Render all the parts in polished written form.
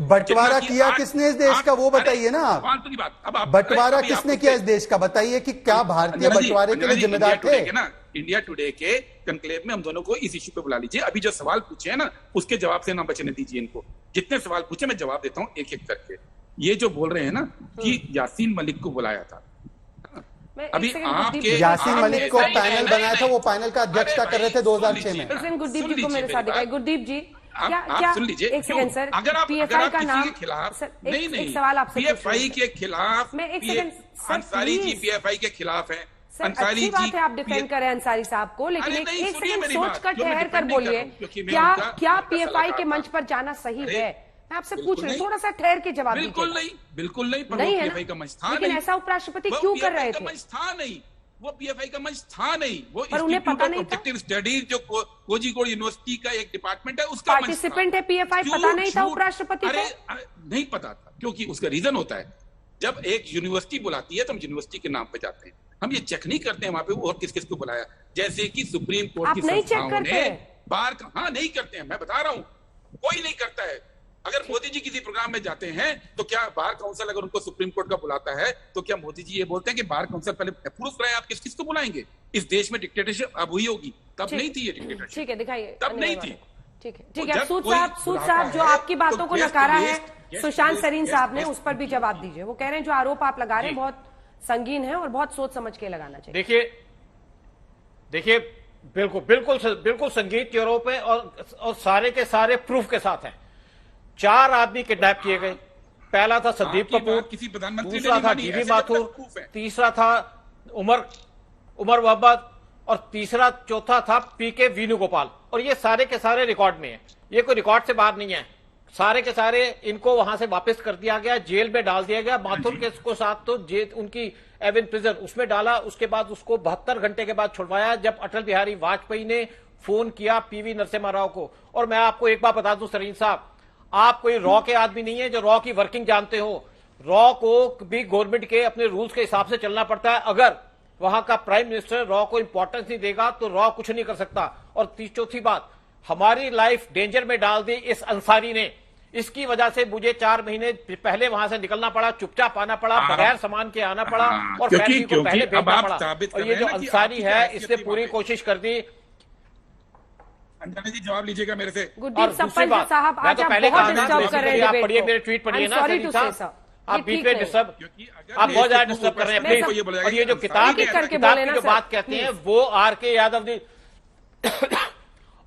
बंटवारा किया किसने इस देश का, वो बताइए ना आप। फालतू की बात। अब बंटवारा किसने किया इस देश का, बताइए कि क्या भारतीय बंटवारे के लिए जिम्मेदार थे? इंडिया टुडे के कनक्लेव में हम दोनों को इस इश्यू पे बुला लीजिए। अभी जो सवाल पूछे हैं ना, उसके जवाब से ना बचने दीजिए इनको। जितने सवाल पूछे मैं जवाब देता हूँ एक एक करके। ये जो बोल रहे हैं ना कि यासीन मलिक को बुलाया था, अभी आपके यासीन मलिक को पैनल बनाया था, वो पैनल का अध्यक्षता कर रहे थे 2006 में। गुरदीप जी को मेरे साथ दिखाई। गुरदीप जी आप सुन लीजिए, एक सेकंड सर, अगर आप पीएफआई का नाम के खिलाफ नहीं, एक सवाल आपसे पीएफआई के खिलाफ, मैं एक सेकंड, अंसारी जी पीएफआई के खिलाफ है। अंसारी जी, बात है आप डिफेंड करें अंसारी साहब को, लेकिन एक सेकंड सोच कर ठहर कर बोलिए, क्या पीएफआई के मंच पर जाना सही है? मैं आपसे पूछ रही हूँ, थोड़ा सा ठहर के जवाब दीजिए। बिल्कुल नहीं, बिल्कुल नहीं, नहीं है ना, लेकिन ऐसा उपराष्ट्रपति क्यों कर रहे थे? नहीं, वो पीएफआई का मंच था नहीं, वो पर उन्हें पता नहीं था। स्टडीज जो कोझिकोड यूनिवर्सिटी का एक डिपार्टमेंट है, उसका पार्टिसिपेंट है पीएफआई, पता नहीं था उपराष्ट्रपति को? नहीं पता था, क्योंकि उसका रीजन होता है, जब एक यूनिवर्सिटी बुलाती है तो हम यूनिवर्सिटी के नाम पे जाते हैं, हम ये चेक नहीं करते हैं वहां पे और किस किस को बुलाया। जैसे कि सुप्रीम कोर्ट की संस्थाओं ने बार का, हाँ नहीं करते हैं, मैं बता रहा हूं, कोई नहीं करता है। अगर मोदी जी किसी प्रोग्राम में जाते हैं तो क्या बार काउंसिल अगर उनको सुप्रीम कोर्ट का बुलाता है तो क्या मोदी जी ये बोलते हैं कि बार काउंसिल पहले अप्रूव कराए, आप किस किस को बुलाएंगे? इस देश में डिक्टेटरशिप अब हुई होगी, तब नहीं थी ये डिक्टेटरशिप। ठीक है, दिखाइए, तब नहीं थी। ठीक है, ठीक है। सूद साहब जो आपकी बातों को नकारा है सुशांत सरीन साहब ने, उस पर भी जवाब दीजिए। वो कह रहे हैं जो आरोप आप लगा रहे हैं बहुत संगीन है और बहुत सोच समझ के लगाना चाहिए। देखिए बिल्कुल संगीन के आरोप है और सारे के सारे प्रूफ के साथ हैं। 4 आदमी किडनैप किए गए। पहला था संदीप कपूर, दूसरा था डीवी माथुर, तीसरा था उमर मोहम्मद और चौथा था पीके वेणुगोपाल। और ये सारे के सारे रिकॉर्ड में है, ये कोई रिकॉर्ड से बाहर नहीं है। सारे के सारे इनको वहां से वापस कर दिया गया, जेल में डाल दिया गया। माथुर के को साथ तो जेल उनकी एवन प्रिजन उसमें डाला, उसके बाद उसको 72 घंटे के बाद छुड़वाया जब अटल बिहारी वाजपेयी ने फोन किया पीवी नरसिम्हा राव को। और मैं आपको एक बात बता दूं सरीन साहब, आप कोई रॉ के आदमी नहीं है जो रॉ की वर्किंग जानते हो। रॉ को भी गवर्नमेंट के अपने रूल्स के हिसाब से चलना पड़ता है। अगर वहां का प्राइम मिनिस्टर रॉ को इंपॉर्टेंस नहीं देगा तो रॉ कुछ नहीं कर सकता। और चौथी बात, हमारी लाइफ डेंजर में डाल दी इस अंसारी ने। इसकी वजह से मुझे 4 महीने पहले वहां से निकलना पड़ा, चुपचाप आना पड़ा, बगैर सामान के आना पड़ा और फैमिली को पहले भेजना पड़ा। और ये जो अंसारी है इसने पूरी कोशिश कर दी। अंजना जी जवाब लीजिएगा मेरे से। गुरदीप साहब आज आप बहुत डिस्टर्ब कर रहे हैं। आप पढ़िए मेरे ट्वीट पढ़िए ना सरीन साहब, आप बीच में डिस्टर्ब, आप बहुत ज्यादा डिस्टर्ब कर रहे हैं प्लीज। और ये जो किताब की जो बात कहते हैं वो आर.के. यादव ने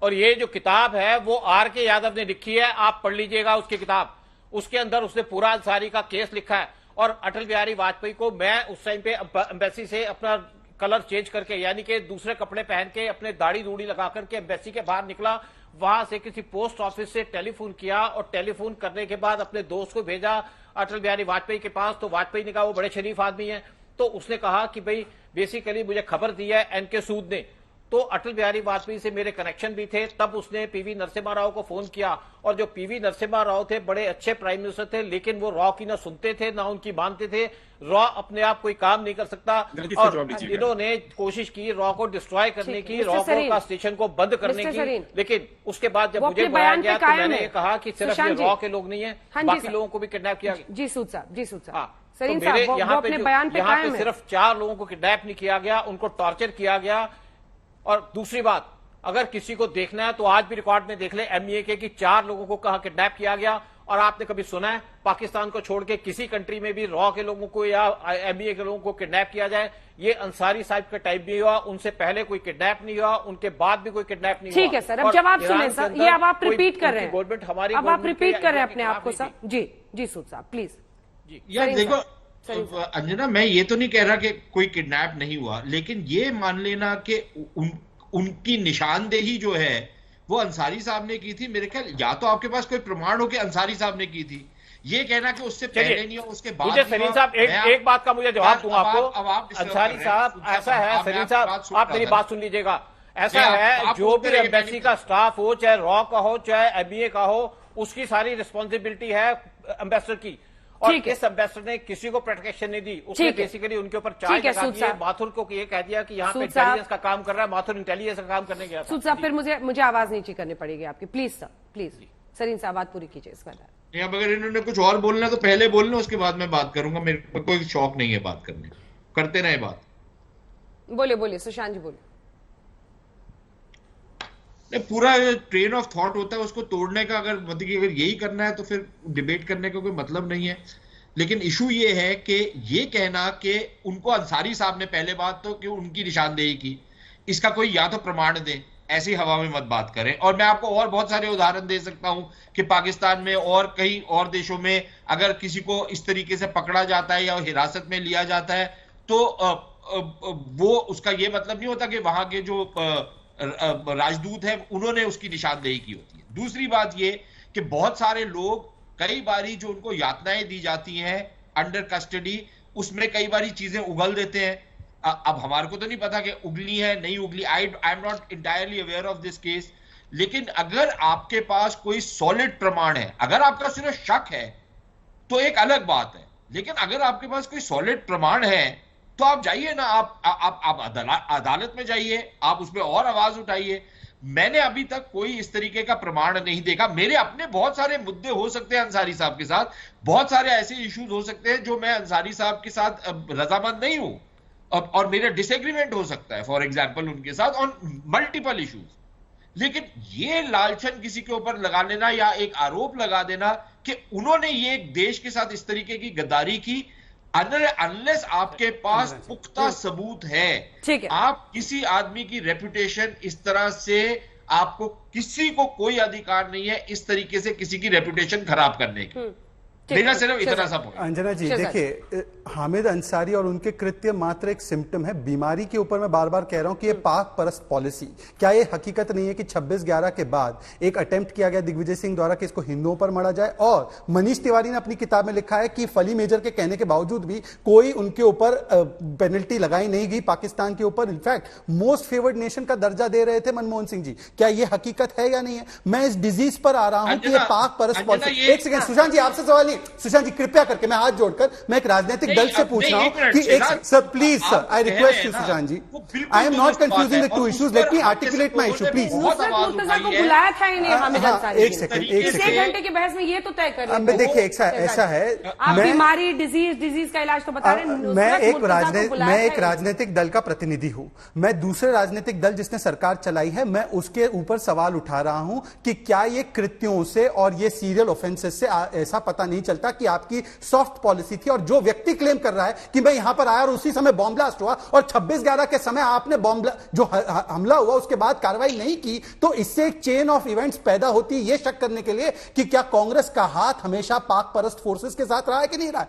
और ये जो किताब है वो आर.के. यादव ने लिखी है, आप पढ़ लीजिएगा उसकी किताब। उसके अंदर उसने पूरा अंसारी का केस लिखा है। और अटल बिहारी वाजपेयी को मैं उस टाइम पे एम्बेसी से अपना कलर चेंज करके, यानी कि दूसरे कपड़े पहन के अपने दाढ़ी दूढ़ी लगा करके एम्बेसी के बाहर निकला, वहां से किसी पोस्ट ऑफिस से टेलीफोन किया और टेलीफोन करने के बाद अपने दोस्त को भेजा अटल बिहारी वाजपेयी के पास। तो वाजपेयी ने कहा वो बड़े शरीफ आदमी है, तो उसने कहा कि भाई बेसिकली मुझे खबर दी है एनके सूद ने। तो अटल बिहारी वाजपेयी से मेरे कनेक्शन भी थे, तब उसने पीवी नरसिम्हा राव को फोन किया। और जो पीवी नरसिम्हा राव थे बड़े अच्छे प्राइम मिनिस्टर थे, लेकिन वो रॉ की ना सुनते थे ना उनकी मानते थे। रॉ अपने आप कोई काम नहीं कर सकता और इन्होंने कोशिश की रॉ को डिस्ट्रॉय करने की, रॉ का स्टेशन को बंद करने की। लेकिन उसके बाद जब मुझे बुलाया गया तो मैंने कहा कि सिर्फ ये रॉ के लोग नहीं है, बाकी लोगों को भी किडनैप किया गया। जी सूद साहब, तो मेरे यहाँ पे सिर्फ 4 लोगों को किडनैप नहीं किया गया, उनको टॉर्चर किया गया। और दूसरी बात, अगर किसी को देखना है तो आज भी रिकॉर्ड में देख ले एमईए के कि 4 लोगों को कहां किडनैप किया गया। और आपने कभी सुना है पाकिस्तान को छोड़ के किसी कंट्री में भी रॉ के लोगों को या एमईए के लोगों को किडनैप किया जाए? ये अंसारी साहब का टाइप भी हुआ, उनसे पहले कोई किडनैप नहीं हुआ, उनके बाद भी कोई किडनैप नहीं हुआ। ठीक है सर, अब जवाब सुने सर, ये अब आप रिपीट कर रहे हैं गवर्नमेंट हमारी, अब आप रिपीट कर रहे हैं अपने आप को सर। जी सूद साहब प्लीज। यार देखो अंजना, मैं ये तो नहीं कह रहा कि कोई किडनैप नहीं हुआ, लेकिन ये मान लेना कि उनकी निशानदेही जो है वो अंसारी साहब ने की थी। मेरे ख्याल या तो आपके पास कोई प्रमाण हो कि अंसारी साहब ने की थी, ये कहना कि उससे पहले नहीं हो उसके बाद। मुझे सलीम साहब एक बात का मुझे जवाब दूंगा आपको। अंसारी साहब ऐसा है, सलीम साहब आप मेरी बात सुन लीजिएगा, ऐसा है जो भी एम्बेसी का स्टाफ हो, चाहे रॉ का हो चाहे एमईए का हो, उसकी सारी रिस्पॉन्सिबिलिटी है एम्बेसडर की। और इस एम्बेसडर ने किसी को प्रोटेक्शन नहीं दी, उसने बेसिकली उनके ऊपर चार्ज लगा दिए। माथुर को ये कह दिया कि यहाँ पे इंटेलिजेंस का काम कर रहा है, माथुर इंटेलिजेंस का काम करने गया। सूद साहब फिर मुझे आवाज नीचे करनी पड़ेगी आपकी, प्लीज सर, प्लीज। सरीन साहब बात पूरी कीजिए इस बार। अब अगर इन्होंने कुछ और बोलना है तो पहले बोलना, उसके बाद मैं बात करूंगा। मेरे को कोई शौक नहीं है बात करने, करते रहे बात। बोलिए बोलिए सुशांत जी बोलिए। पूरा ट्रेन ऑफ थॉट होता है उसको तोड़ने का, अगर मतलब कि अगर यही करना है तो फिर डिबेट करने का कोई मतलब नहीं है। लेकिन इशू ये है कि ये कहना कि उनको अंसारी साहब ने पहले बात तो कि उनकी निशानदेही की, इसका कोई या तो प्रमाण दें, ऐसी हवा में मत बात करें। और मैं आपको और बहुत सारे उदाहरण दे सकता हूं कि पाकिस्तान में और कई और देशों में अगर किसी को इस तरीके से पकड़ा जाता है या हिरासत में लिया जाता है तो वो उसका ये मतलब नहीं होता कि वहां के जो राजदूत है उन्होंने उसकी निशानदेही की होती है। दूसरी बात ये कि बहुत सारे लोग कई बारी जो उनको यातनाएं दी जाती हैं अंडर कस्टडी, उसमें कई बारी चीजें उगल देते हैं। अब हमारे को तो नहीं पता कि उगली है नहीं ugly, I am not entirely aware of this case. लेकिन अगर आपके पास कोई सॉलिड प्रमाण है, अगर आपका सिर्फ शक है तो एक अलग बात है। लेकिन अगर आपके पास कोई सॉलिड प्रमाण है तो आप जाइए ना, आप अदालत में जाइए, आप उसमें और आवाज उठाइए। मैंने अभी तक कोई इस तरीके का प्रमाण नहीं देखा। मेरे अपने बहुत सारे मुद्दे हो सकते हैं अंसारी साहब के साथ, बहुत सारे ऐसे इश्यूज हो सकते हैं जो मैं अंसारी साहब के साथ रजामंद नहीं हूं और मेरा डिसएग्रीमेंट हो सकता है फॉर एग्जांपल उनके साथ ऑन मल्टीपल इश्यूज। लेकिन ये लालचन किसी के ऊपर लगा लेना या एक आरोप लगा देना कि उन्होंने ये देश के साथ इस तरीके की गद्दारी की, अनलेस आपके पास पुख्ता सबूत है, आप किसी आदमी की रेपुटेशन इस तरह से, आपको किसी को कोई अधिकार नहीं है इस तरीके से किसी की रेपुटेशन खराब करने की। मेरा सिर्फ इतना सा पॉइंट। अंजना जी देखिए, हामिद अंसारी और उनके कृत्य मात्र एक सिम्टम है बीमारी के ऊपर। मैं बार बार कह रहा हूं कि ये पाक परस्त पॉलिसी, क्या ये हकीकत नहीं है कि 26/11 के बाद एक अटेम्प्ट किया गया दिग्विजय सिंह द्वारा कि इसको हिंदुओं पर मढ़ा जाए, और मनीष तिवारी ने अपनी किताब में लिखा है कि फली मेजर के कहने के बावजूद भी कोई उनके ऊपर पेनल्टी लगाई नहीं गई पाकिस्तान के ऊपर। इनफैक्ट मोस्ट फेवर्ड नेशन का दर्जा दे रहे थे मनमोहन सिंह जी। क्या ये हकीकत है या नहीं है? मैं इस डिजीज पर आ रहा हूं कि ये पाक परस्त पॉलिसी। एक सेकंड सुशांत जी, आपसे सवाल नहीं। सुशांत जी कृपया करके, मैं हाथ जोड़कर मैं एक राजनीतिक दल से पूछ रहा हूं कि एक sir please sir, I request you Sushant ji, I am not confusing the two issues, let me articulate my issue please. बुलाया था इन्हें हामिद अंसारी। एक सेकंड 1 घंटे की बहस में ये तो तय कर। देखिए ऐसा है, आप बीमारी डिजीज का इलाज तो बता रहे हैं। मैं एक राजनीतिक दल का प्रतिनिधि हूं, मैं दूसरे राजनीतिक दल जिसने सरकार चलाई है, मैं उसके ऊपर सवाल उठा रहा हूं कि क्या ये कृत्यों से और ये सीरियल ऑफेंसेस से ऐसा पता नहीं चलता कि आपकी सॉफ्ट पॉलिसी थी। और जो व्यक्ति क्लेम कर रहा है कि मैं यहां पर आया और उसी समय बॉम्ब ब्लास्ट हुआ और 26/11 के समय आपने जो हमला हुआ उसके बाद कार्रवाई नहीं की, तो इससे एक चेन ऑफ इवेंट्स पैदा होती है ये शक करने के लिए कि क्या कांग्रेस का हाथ हमेशा पाक परस्त फोर्सेस के साथ रहा है कि नहीं रहा है।